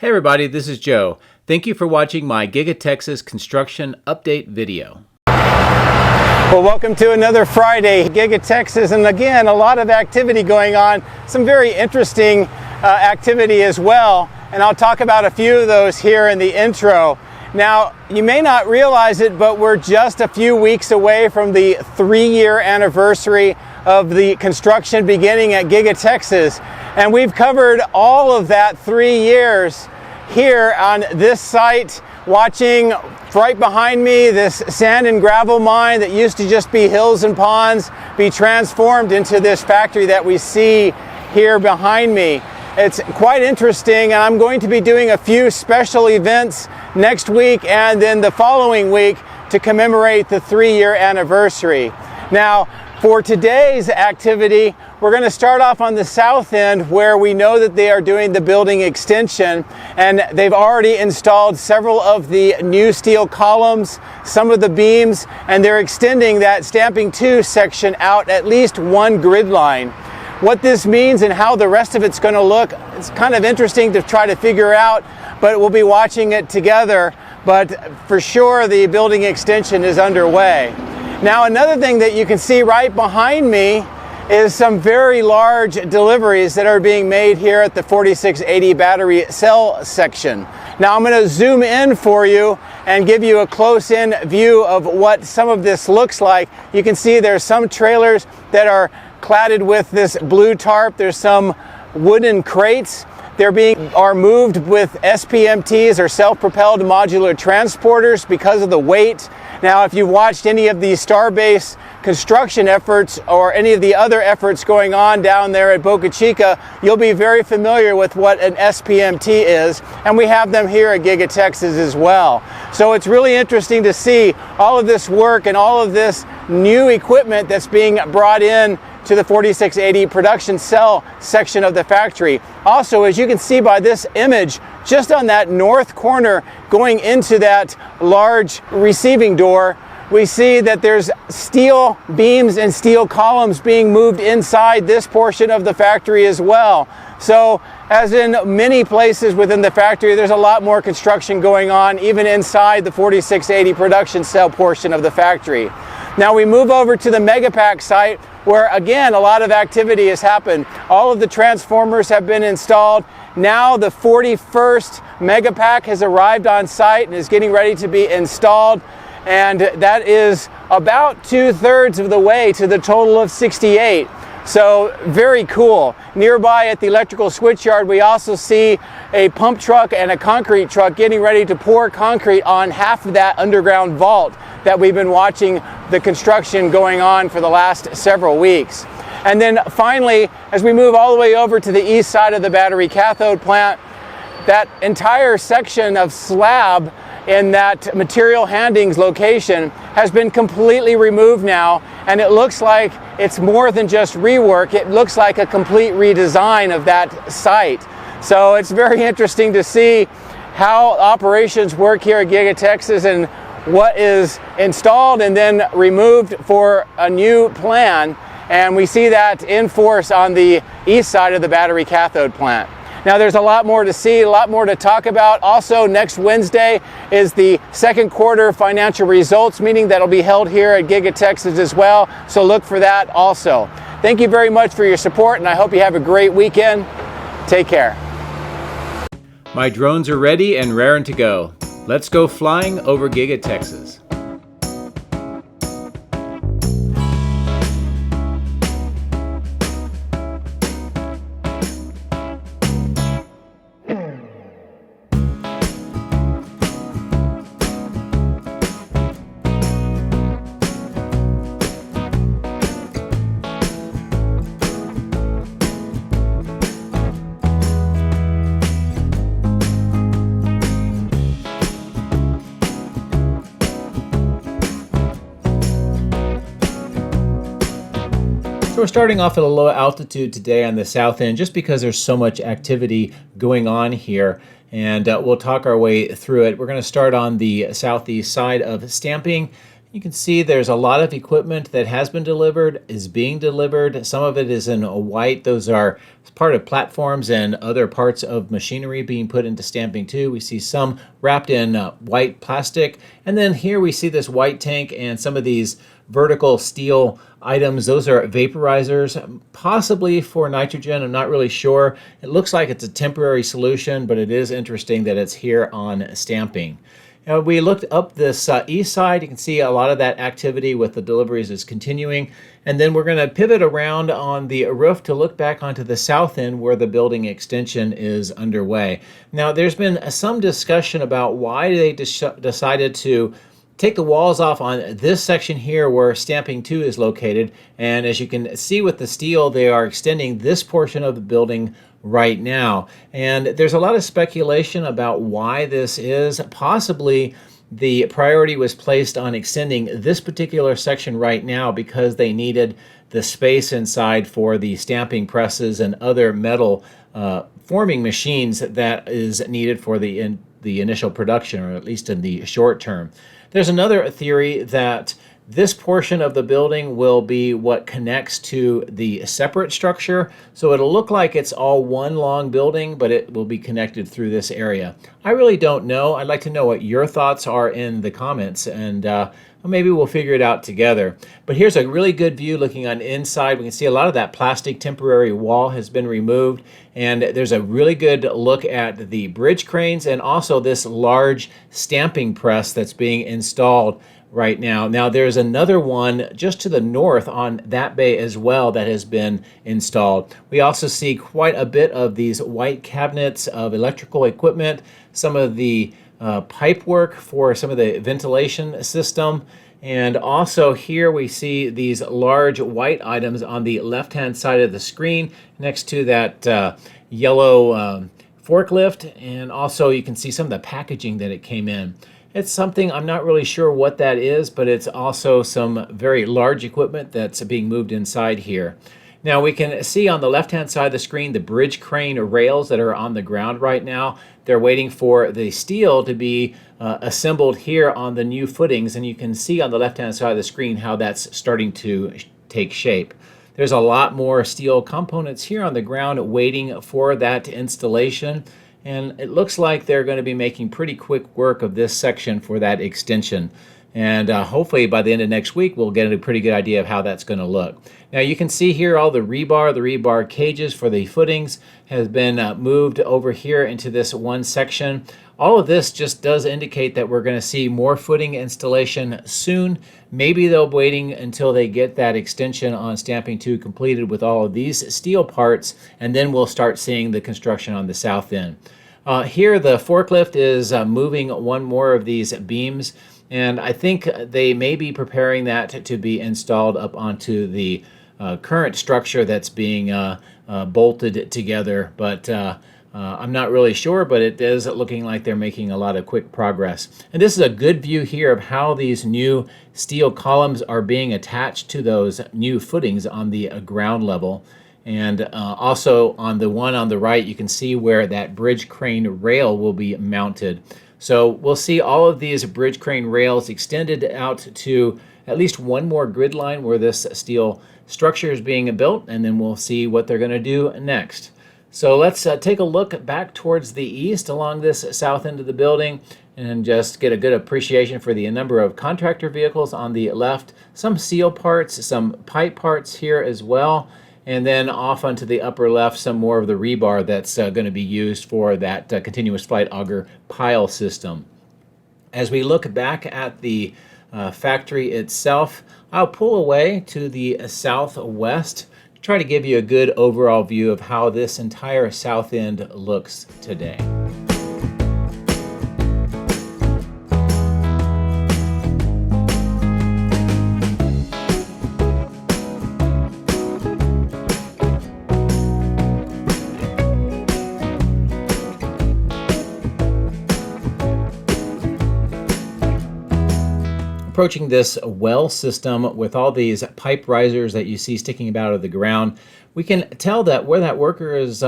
Hey everybody, this is Joe. Thank you for watching my Giga Texas construction update video. Well, welcome to another Friday, Giga Texas, and again, a lot of activity going on, some very interesting activity as well, and I'll talk about a few of those here in the intro. Now, you may not realize it, but we're just a few weeks away from the 3-year anniversary of the construction beginning at Giga Texas, and we've covered all of that 3 years here on this site, watching right behind me this sand and gravel mine that used to just be hills and ponds be transformed into this factory that we see here behind me. It's quite interesting, and I'm going to be doing a few special events next week and then the following week to commemorate the 3-year anniversary. Now, for today's activity, we're going to start off on the south end where we know that they are doing the building extension, and they've already installed several of the new steel columns, some of the beams, and they're extending that stamping 2 section out at least 1 grid line. What this means and how the rest of it's going to look, it's kind of interesting to try to figure out, but we'll be watching it together. But for sure, the building extension is underway. Now, another thing that you can see right behind me is some very large deliveries that are being made here at the 4680 battery cell section. Now, I'm going to zoom in for you and give you a close-in view of what some of this looks like. You can see there's some trailers that are cladded with this blue tarp. There's some wooden crates. Are moved with SPMTs, or self-propelled modular transporters, because of the weight. Now, if you've watched any of the Starbase construction efforts or any of the other efforts going on down there at Boca Chica, you'll be very familiar with what an SPMT is, and we have them here at Giga Texas as well. So it's really interesting to see all of this work and all of this new equipment that's being brought in to the 4680 production cell section of the factory. Also, as you can see by this image, just on that north corner going into that large receiving door, we see that there's steel beams and steel columns being moved inside this portion of the factory as well. So, as in many places within the factory, there's a lot more construction going on, even inside the 4680 production cell portion of the factory. Now we move over to the Megapacks site, where again a lot of activity has happened. All of the transformers have been installed. Now the 41st Megapack has arrived on site and is getting ready to be installed, and that is about 2/3 of the way to the total of 68. So very cool. Nearby at the electrical switchyard, we also see a pump truck and a concrete truck getting ready to pour concrete on half of that underground vault that we've been watching the construction going on for the last several weeks. And then finally, as we move all the way over to the east side of the battery cathode plant, that entire section of slab in that material handlings location has been completely removed now, and it looks like it's more than just rework. It looks like a complete redesign of that site. So it's very interesting to see how operations work here at Giga Texas and what is installed and then removed for a new plan. And we see that in force on the east side of the battery cathode plant. Now, there's a lot more to see, a lot more to talk about. Also, next Wednesday is the second quarter financial results meeting that'll be held here at Giga Texas as well. So look for that also. Thank you very much for your support, and I hope you have a great weekend. Take care. My drones are ready and raring to go. Let's go flying over Giga Texas. So we're starting off at a low altitude today on the south end just because there's so much activity going on here, and we'll talk our way through it. We're going to start on the southeast side of stamping. You can see there's a lot of equipment that has been delivered, is being delivered. Some of it is in white. Those are part of platforms and other parts of machinery being put into stamping 2. We see some wrapped in white plastic. And then here we see this white tank and some of these vertical steel items. Those are vaporizers, possibly for nitrogen. I'm not really sure. It looks like it's a temporary solution, but it is interesting that it's here on stamping. We looked up this east side. You can see a lot of that activity with the deliveries is continuing. And then we're going to pivot around on the roof to look back onto the south end where the building extension is underway. Now, there's been some discussion about why they decided to take the walls off on this section here where stamping 2 is located. And as you can see with the steel, they are extending this portion of the building right now. And there's a lot of speculation about why this is. Possibly the priority was placed on extending this particular section right now because they needed the space inside for the stamping presses and other metal forming machines that is needed for the initial production, or at least in the short term. There's another theory that this portion of the building will be what connects to the separate structure. So it'll look like it's all one long building, but it will be connected through this area. I really don't know. I'd like to know what your thoughts are in the comments, and maybe we'll figure it out together. But here's a really good view looking on inside. We can see a lot of that plastic temporary wall has been removed, and there's a really good look at the bridge cranes and also this large stamping press that's being installed right now. Now there's another one just to the north on that bay as well that has been installed. We also see quite a bit of these white cabinets of electrical equipment, some of the pipe work for some of the ventilation system, and also here we see these large white items on the left-hand side of the screen next to that yellow forklift, and also you can see some of the packaging that it came in. It's something, I'm not really sure what that is, but it's also some very large equipment that's being moved inside here. Now we can see on the left-hand side of the screen the bridge crane rails that are on the ground right now. They're waiting for the steel to be assembled here on the new footings, and you can see on the left-hand side of the screen how that's starting to take shape. There's a lot more steel components here on the ground waiting for that installation. And it looks like they're going to be making pretty quick work of this section for that extension. And hopefully by the end of next week, we'll get a pretty good idea of how that's going to look. Now you can see here all the rebar cages for the footings has been moved over here into this one section. All of this just does indicate that we're going to see more footing installation soon. Maybe they'll be waiting until they get that extension on stamping 2 completed with all of these steel parts, and then we'll start seeing the construction on the south end. Here the forklift is moving one more of these beams, and I think they may be preparing that to be installed up onto the current structure that's being bolted together, but I'm not really sure, but it is looking like they're making a lot of quick progress. And this is a good view here of how these new steel columns are being attached to those new footings on the ground level. And also on the one on the right, you can see where that bridge crane rail will be mounted. So we'll see all of these bridge crane rails extended out to at least one more grid line where this steel structure is being built, and then we'll see what they're going to do next. So let's take a look back towards the east along this south end of the building and just get a good appreciation for the number of contractor vehicles on the left, some seal parts, some pipe parts here as well, and then off onto the upper left some more of the rebar that's going to be used for that continuous flight auger pile system. As we look back at the factory itself, I'll pull away to the southwest, try to give you a good overall view of how this entire south end looks today. Approaching this well system with all these pipe risers that you see sticking out of the ground, we can tell that where that worker is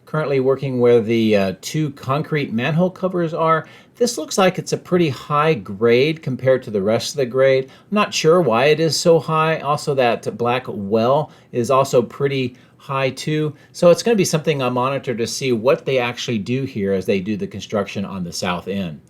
currently working where the two concrete manhole covers are. This looks like it's a pretty high grade compared to the rest of the grade. I'm not sure why it is so high. Also, that black well is also pretty high too. So it's going to be something I'll monitor to see what they actually do here as they do the construction on the south end.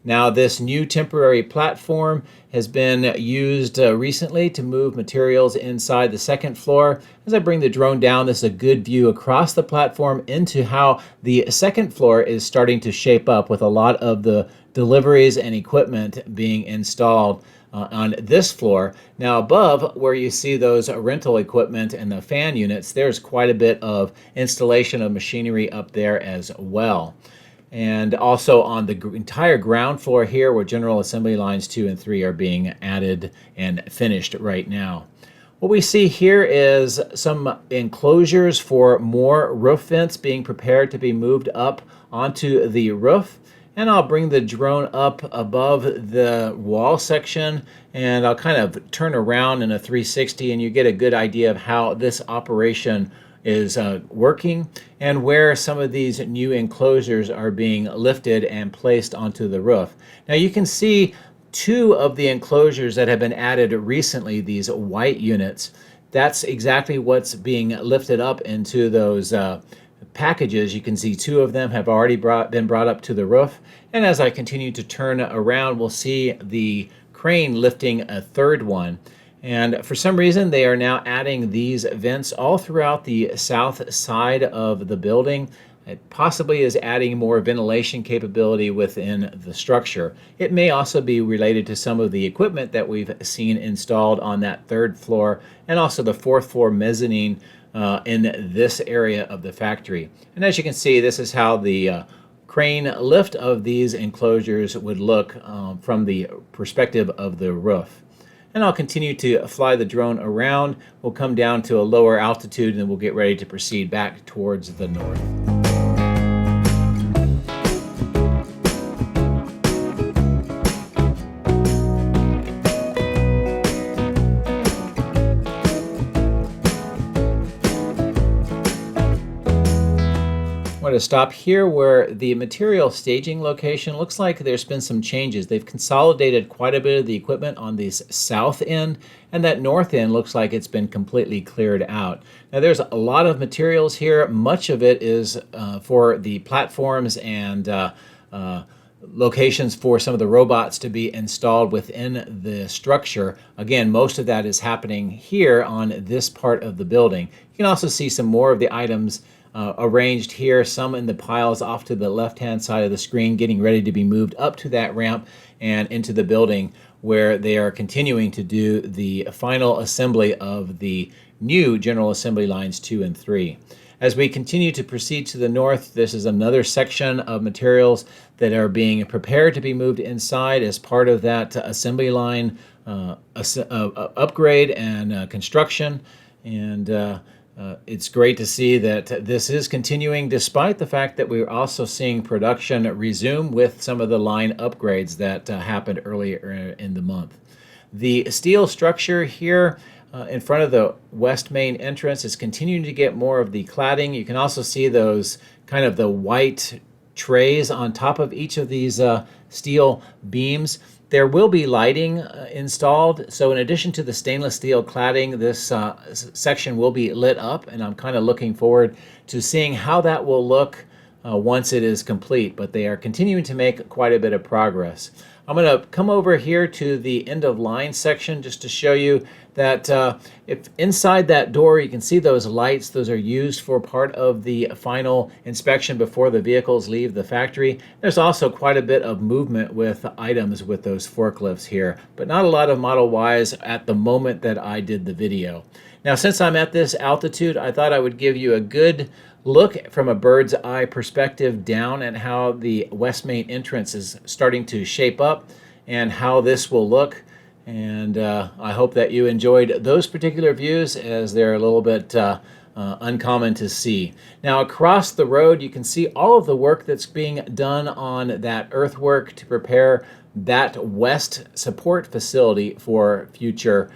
Now, this new temporary platform has been used recently to move materials inside the second floor. As I bring the drone down, this is a good view across the platform into how the second floor is starting to shape up with a lot of the deliveries and equipment being installed on this floor. Now, above where you see those rental equipment and the fan units, there's quite a bit of installation of machinery up there as well. And also on the entire ground floor here where General Assembly Lines 2 and 3 are being added and finished right now. What we see here is some enclosures for more roof vents being prepared to be moved up onto the roof. And I'll bring the drone up above the wall section and I'll kind of turn around in a 360 and you get a good idea of how this operation is working and where some of these new enclosures are being lifted and placed onto the roof. Now you can see two of the enclosures that have been added recently, these white units. That's exactly what's being lifted up into those packages. You can see two of them have already been brought up to the roof. And as I continue to turn around, we'll see the crane lifting a third one. And for some reason, they are now adding these vents all throughout the south side of the building. It possibly is adding more ventilation capability within the structure. It may also be related to some of the equipment that we've seen installed on that third floor and also the fourth floor mezzanine in this area of the factory. And as you can see, this is how the crane lift of these enclosures would look from the perspective of the roof. And I'll continue to fly the drone around. We'll come down to a lower altitude and then we'll get ready to proceed back towards the north. I'm going to stop here where the material staging location looks like there's been some changes. They've consolidated quite a bit of the equipment on the south end, and that north end looks like it's been completely cleared out. Now there's a lot of materials here. Much of it is for the platforms and locations for some of the robots to be installed within the structure. Again, most of that is happening here on this part of the building. You can also see some more of the items arranged here, some in the piles off to the left-hand side of the screen, getting ready to be moved up to that ramp and into the building where they are continuing to do the final assembly of the new General Assembly Lines 2 and 3. As we continue to proceed to the north, this is another section of materials that are being prepared to be moved inside as part of that assembly line upgrade and construction. And it's great to see that this is continuing despite the fact that we're also seeing production resume with some of the line upgrades that happened earlier in the month. The steel structure here in front of the west main entrance is continuing to get more of the cladding. You can also see those kind of the white trays on top of each of these steel beams. There will be lighting installed, so in addition to the stainless steel cladding, this section will be lit up, and I'm kind of looking forward to seeing how that will look once it is complete, but they are continuing to make quite a bit of progress. I'm going to come over here to the end of line section just to show you that if inside that door you can see those lights, those are used for part of the final inspection before the vehicles leave the factory. There's also quite a bit of movement with items with those forklifts here, but not a lot of Model Ys at the moment that I did the video. Now, since I'm at this altitude, I thought I would give you a good look from a bird's eye perspective down at how the west main entrance is starting to shape up and how this will look. And I hope that you enjoyed those particular views, as they're a little bit uncommon to see. Now, across the road, you can see all of the work that's being done on that earthwork to prepare that west support facility for future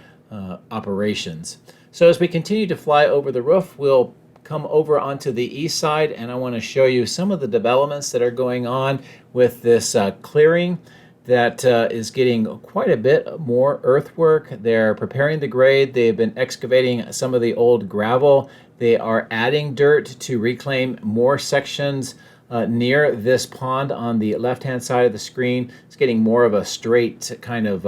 operations. So as we continue to fly over the roof, we'll come over onto the east side, and I want to show you some of the developments that are going on with this clearing that is getting quite a bit more earthwork. They're preparing the grade. They've been excavating some of the old gravel. They are adding dirt to reclaim more sections near this pond on the left-hand side of the screen. It's getting more of a straight kind of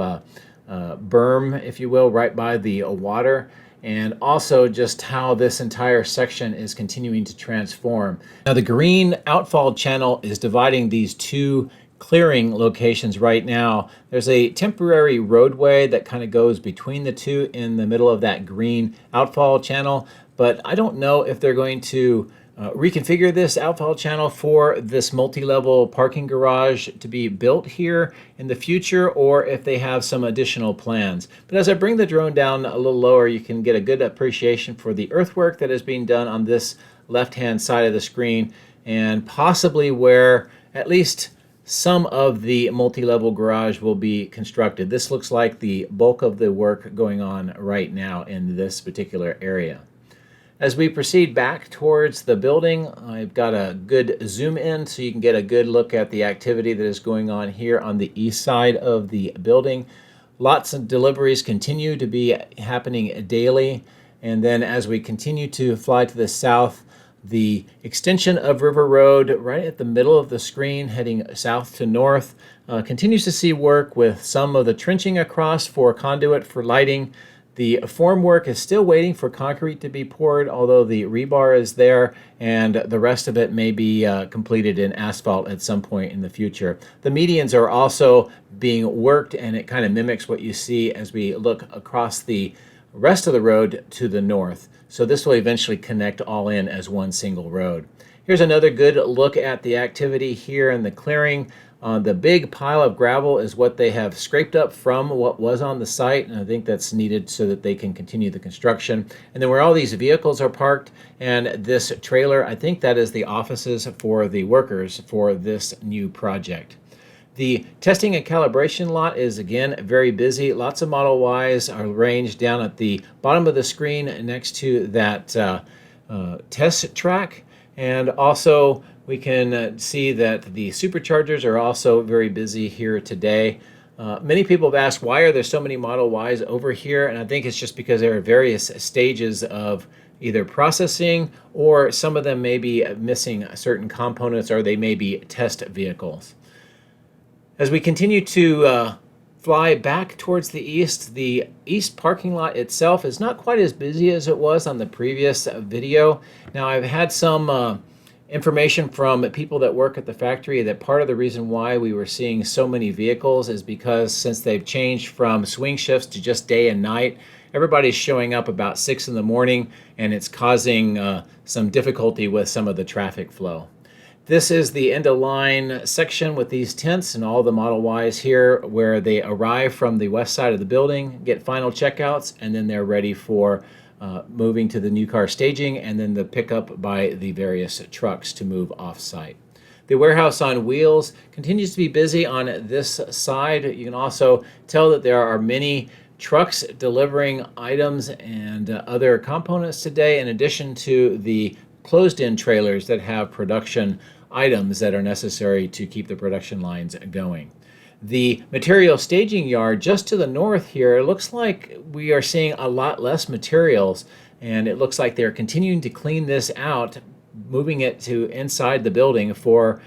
berm, if you will, right by the water. And also just how this entire section is continuing to transform. Now the green outfall channel is dividing these two clearing locations right now. There's a temporary roadway that kind of goes between the two in the middle of that green outfall channel, but I don't know if they're going to reconfigure this outfall channel for this multi-level parking garage to be built here in the future, or if they have some additional plans. But as I bring the drone down a little lower, you can get a good appreciation for the earthwork that is being done on this left-hand side of the screen, and possibly where at least some of the multi-level garage will be constructed. This looks like the bulk of the work going on right now in this particular area. As we proceed back towards the building, I've got a good zoom in so you can get a good look at the activity that is going on here on the east side of the building. Lots of deliveries continue to be happening daily. And then as we continue to fly to the south, the extension of River Road right at the middle of the screen heading south to north continues to see work with some of the trenching across for conduit for lighting. The formwork is still waiting for concrete to be poured, although the rebar is there, and the rest of it may be completed in asphalt at some point in the future. The medians are also being worked, and it kind of mimics what you see as we look across the rest of the road to the north. So this will eventually connect all in as one single road. Here's another good look at the activity here in the clearing. The big pile of gravel is what they have scraped up from what was on the site, and I think that's needed so that they can continue the construction. And then where all these vehicles are parked and this trailer, I think that is the offices for the workers for this new project. The testing and calibration lot is again very busy. Lots of Model Ys are arranged down at the bottom of the screen next to that test track. And also we can see that the superchargers are also very busy here today. Many people have asked, why are there so many Model Ys over here? And I think it's just because there are various stages of either processing, or some of them may be missing certain components, or they may be test vehicles. As we continue to fly back towards the east parking lot itself is not quite as busy as it was on the previous video. Now, I've had some information from people that work at the factory that part of the reason why we were seeing so many vehicles is because since they've changed from swing shifts to just day and night, everybody's showing up about 6 in the morning, and it's causing some difficulty with some of the traffic flow. This is the end-of-line section with these tents and all the Model Ys here, where they arrive from the west side of the building, get final checkouts, and then they're ready for moving to the new car staging, and then the pickup by the various trucks to move off-site. The warehouse on wheels continues to be busy on this side. You can also tell that there are many trucks delivering items and other components today, in addition to the closed-in trailers that have production items that are necessary to keep the production lines going. The material staging yard just to the north here, it looks like we are seeing a lot less materials, and it looks like they're continuing to clean this out, moving it to inside the building for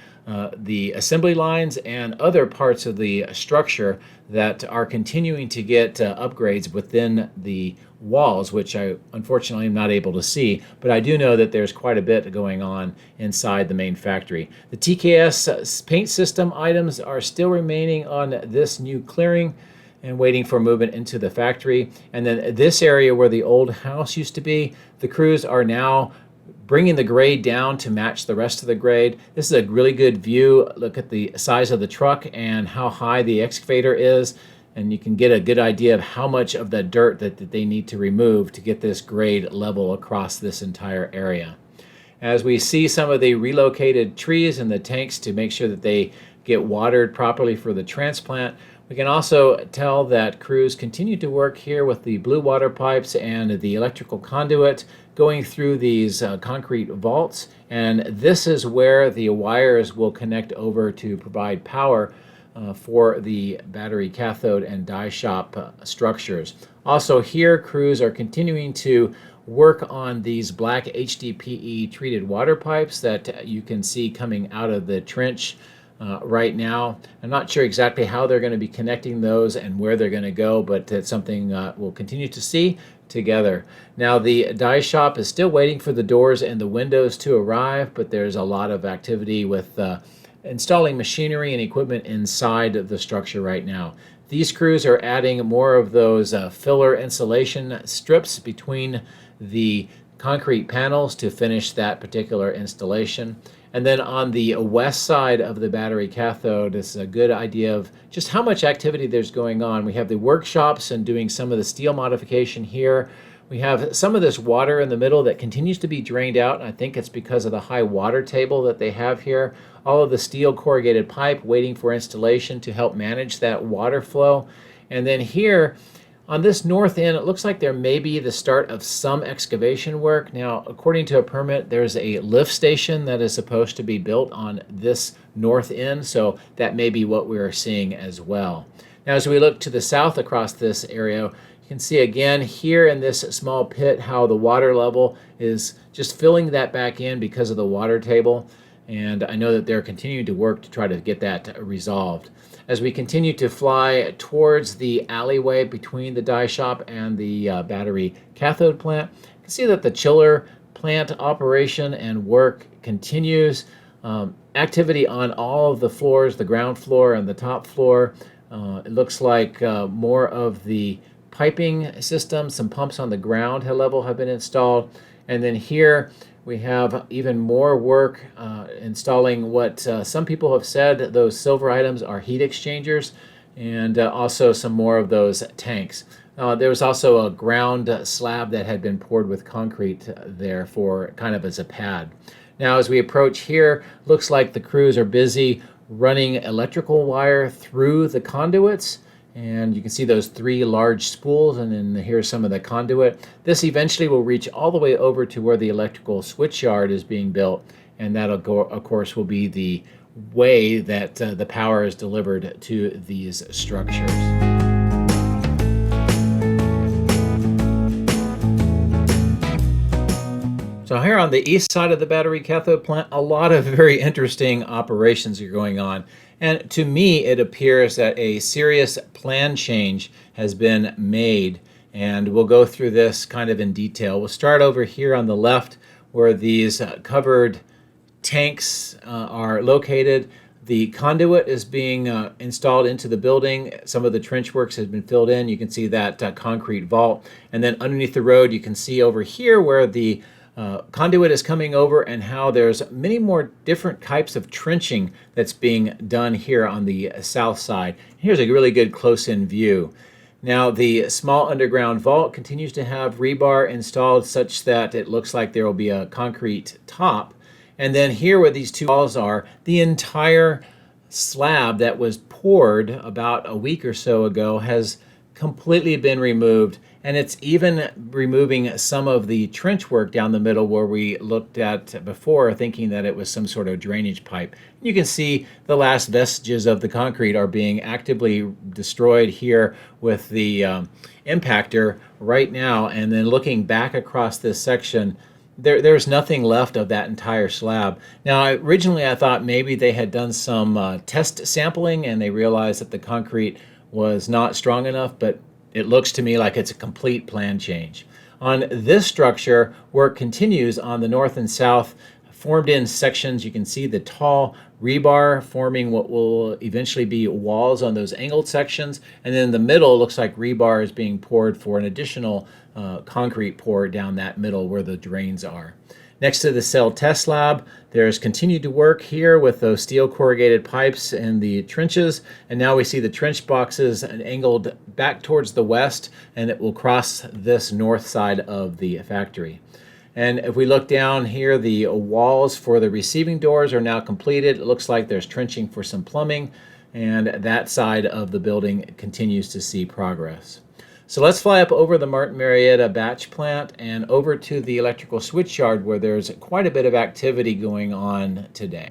the assembly lines and other parts of the structure that are continuing to get upgrades within the walls, which I unfortunately am not able to see, but I do know that there's quite a bit going on inside the main factory. The TKS paint system items are still remaining on this new clearing and waiting for movement into the factory. And then this area where the old house used to be, the crews are now bringing the grade down to match the rest of the grade. This is a really good view. Look at the size of the truck and how high the excavator is, and you can get a good idea of how much of the dirt that they need to remove to get this grade level across this entire area. As we see some of the relocated trees and the tanks to make sure that they get watered properly for the transplant, we can also tell that crews continue to work here with the blue water pipes and the electrical conduit going through these concrete vaults, and this is where the wires will connect over to provide power for the battery cathode and die shop structures. Also here, crews are continuing to work on these black HDPE treated water pipes that you can see coming out of the trench right now. I'm not sure exactly how they're going to be connecting those and where they're going to go, but it's something we'll continue to see together. Now the die shop is still waiting for the doors and the windows to arrive, but there's a lot of activity with installing machinery and equipment inside the structure right now. These crews are adding more of those filler insulation strips between the concrete panels to finish that particular installation. And then on the west side of the battery cathode, this is a good idea of just how much activity there's going on. We have the workshops and doing some of the steel modification here. We have some of this water in the middle that continues to be drained out. I think it's because of the high water table that they have here. All of the steel corrugated pipe waiting for installation to help manage that water flow. And then here, on this north end, it looks like there may be the start of some excavation work. Now, according to a permit, there's a lift station that is supposed to be built on this north end, so that may be what we're seeing as well. Now, as we look to the south across this area, you can see again here in this small pit how the water level is just filling that back in because of the water table, and I know that they're continuing to work to try to get that resolved. As we continue to fly towards the alleyway between the die shop and the battery cathode plant, you can see that the chiller plant operation and work continues. Activity on all of the floors, the ground floor and the top floor. It looks like more of the piping system, some pumps on the ground level have been installed. And then here we have even more work installing what some people have said those silver items are heat exchangers, and also some more of those tanks. There was also a ground slab that had been poured with concrete there for kind of as a pad. Now as we approach here, looks like the crews are busy running electrical wire through the conduits. And you can see those 3 large spools, and then here's some of the conduit. This eventually will reach all the way over to where the electrical switch yard is being built, and that, of course, will be the way that the power is delivered to these structures. So here on the east side of the battery cathode plant, a lot of very interesting operations are going on. And to me, it appears that a serious plan change has been made. And we'll go through this kind of in detail. We'll start over here on the left where these covered tanks are located. The conduit is being installed into the building. Some of the trench works has been filled in. You can see that concrete vault. And then underneath the road, you can see over here where the conduit is coming over and how there's many more different types of trenching that's being done here on the south side. Here's a really good close-in view. Now the small underground vault continues to have rebar installed such that it looks like there will be a concrete top. And then here where these 2 walls are, the entire slab that was poured about a week or so ago has completely been removed, and it's even removing some of the trench work down the middle where we looked at before thinking that it was some sort of drainage pipe. You can see the last vestiges of the concrete are being actively destroyed here with the impactor right now, and then looking back across this section, there's nothing left of that entire slab. Now, originally I thought maybe they had done some test sampling and they realized that the concrete was not strong enough, but it looks to me like it's a complete plan change. On this structure, work continues on the north and south, formed in sections. You can see the tall rebar forming what will eventually be walls on those angled sections, and then the middle looks like rebar is being poured for an additional concrete pour down that middle where the drains are. Next to the cell test lab, there's continued to work here with those steel corrugated pipes and the trenches, and now we see the trench boxes angled back towards the west, and it will cross this north side of the factory. And if we look down here, the walls for the receiving doors are now completed. It looks like there's trenching for some plumbing, and that side of the building continues to see progress. So let's fly up over the Martin Marietta batch plant and over to the electrical switch yard where there's quite a bit of activity going on today.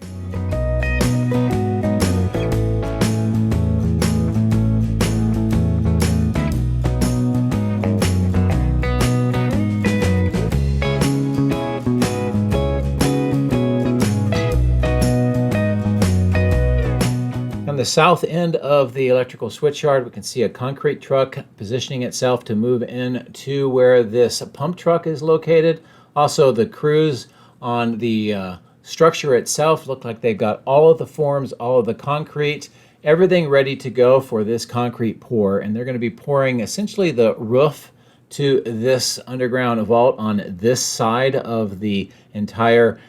On the south end of the electrical switchyard, we can see a concrete truck positioning itself to move in to where this pump truck is located. Also, the crews on the structure itself look like they've got all of the forms, all of the concrete, everything ready to go for this concrete pour. And they're going to be pouring essentially the roof to this underground vault on this side of the entire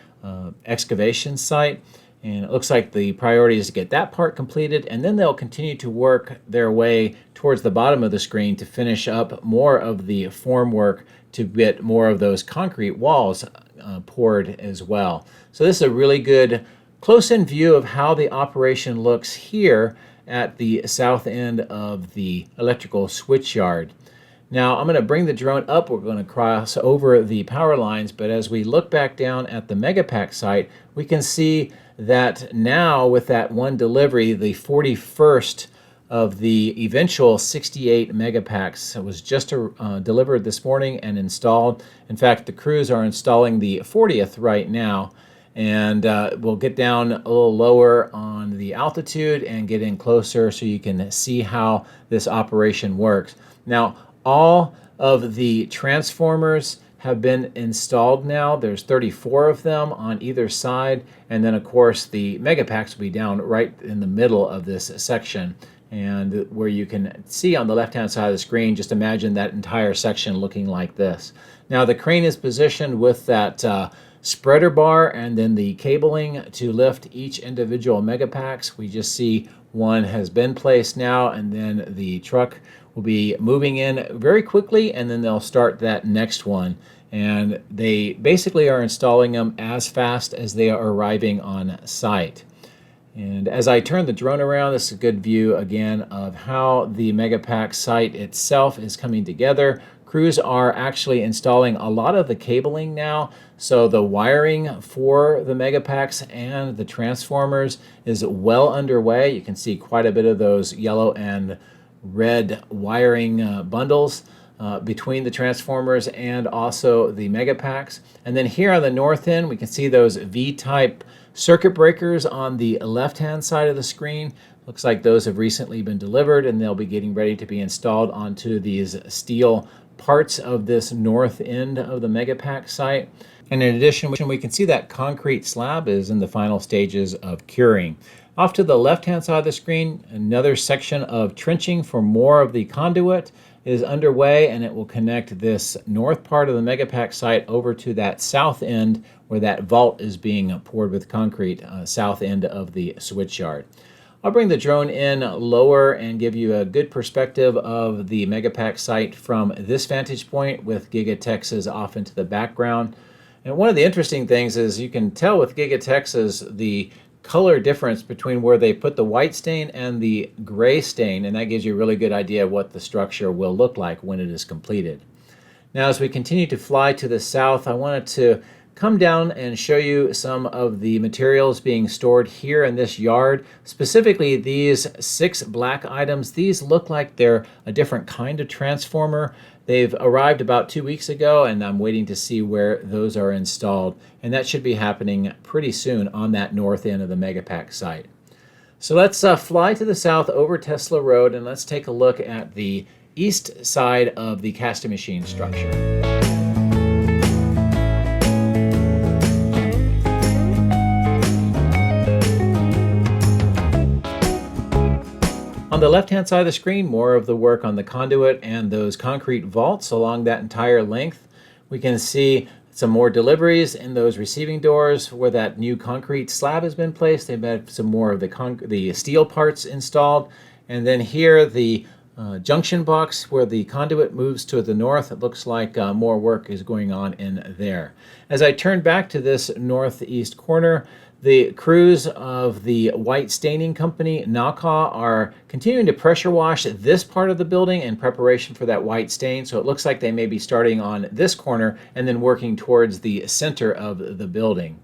excavation site. And it looks like the priority is to get that part completed, and then they'll continue to work their way towards the bottom of the screen to finish up more of the form work to get more of those concrete walls poured as well. So this is a really good close-in view of how the operation looks here at the south end of the electrical switch yard. Now I'm going to bring the drone up. We're going to cross over the power lines, but as we look back down at the Megapack site, we can see that now with that one delivery, the 41st of the eventual 68 Megapacks was just delivered this morning and installed. In fact, the crews are installing the 40th right now, and we'll get down a little lower on the altitude and get in closer so you can see how this operation works. Now, all of the transformers have been installed now. There's 34 of them on either side, and then of course the Megapacks will be down right in the middle of this section, and where you can see on the left hand side of the screen, just imagine that entire section looking like this. Now the crane is positioned with that spreader bar and then the cabling to lift each individual Megapacks. We just see one has been placed now, and then the truck will be moving in very quickly, and then they'll start that next one. And they basically are installing them as fast as they are arriving on site. And as I turn the drone around, this is a good view again of how the Megapack site itself is coming together. Crews are actually installing a lot of the cabling now, so the wiring for the Megapacks and the transformers is well underway. You can see quite a bit of those yellow and red wiring bundles between the transformers and also the Megapacks. And then here on the north end, we can see those V-type circuit breakers on the left-hand side of the screen. Looks like those have recently been delivered, and they'll be getting ready to be installed onto these steel parts of this north end of the Megapack site. And in addition, we can see that concrete slab is in the final stages of curing. Off to the left-hand side of the screen, another section of trenching for more of the conduit is underway, and it will connect this north part of the Megapack site over to that south end where that vault is being poured with concrete, south end of the switch yard. I'll bring the drone in lower and give you a good perspective of the Megapack site from this vantage point with Giga Texas off into the background. And one of the interesting things is you can tell with Giga Texas the color difference between where they put the white stain and the gray stain, and that gives you a really good idea of what the structure will look like when it is completed. Now, as we continue to fly to the south, I wanted to come down and show you some of the materials being stored here in this yard. Specifically, these 6 black items. These look like they're a different kind of transformer. They've arrived about 2 weeks ago, and I'm waiting to see where those are installed. And that should be happening pretty soon on that north end of the Megapack site. So let's fly to the south over Tesla Road, and let's take a look at the east side of the casting machine structure. On the left-hand side of the screen, more of the work on the conduit and those concrete vaults along that entire length. We can see some more deliveries in those receiving doors where that new concrete slab has been placed. They've had some more of the steel parts installed. And then here, the junction box where the conduit moves to the north. It looks like more work is going on in there. As I turn back to this northeast corner, The crews of the white staining company, Naka, are continuing to pressure wash this part of the building in preparation for that white stain. So it looks like they may be starting on this corner and then working towards the center of the building.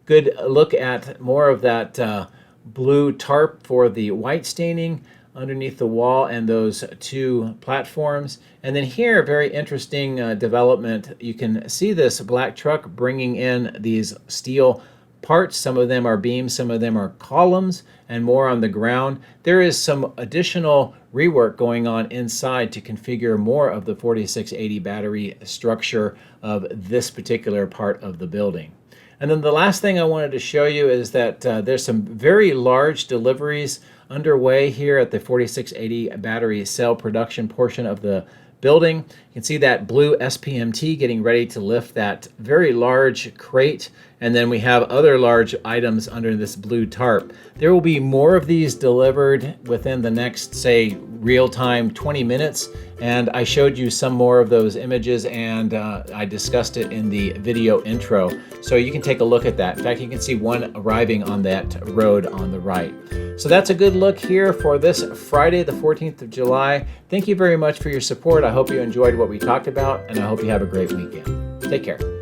Good look at more of that blue tarp for the white staining underneath the wall and those two platforms. And then here, very interesting development. You can see this black truck bringing in these steel parts. Some of them are beams, some of them are columns, and more on the ground. There is some additional rework going on inside to configure more of the 4680 battery structure of this particular part of the building. And then the last thing I wanted to show you is that there's some very large deliveries underway here at the 4680 battery cell production portion of the building. You can see that blue SPMT getting ready to lift that very large crate, and then we have other large items under this blue tarp. There will be more of these delivered within the next, say, real-time 20 minutes, and I showed you some more of those images, and I discussed it in the video intro, so you can take a look at that. In fact, you can see one arriving on that road on the right. So that's a good look here for this Friday, the 14th of July. Thank you very much for your support. I hope you enjoyed what we talked about, and I hope you have a great weekend. Take care.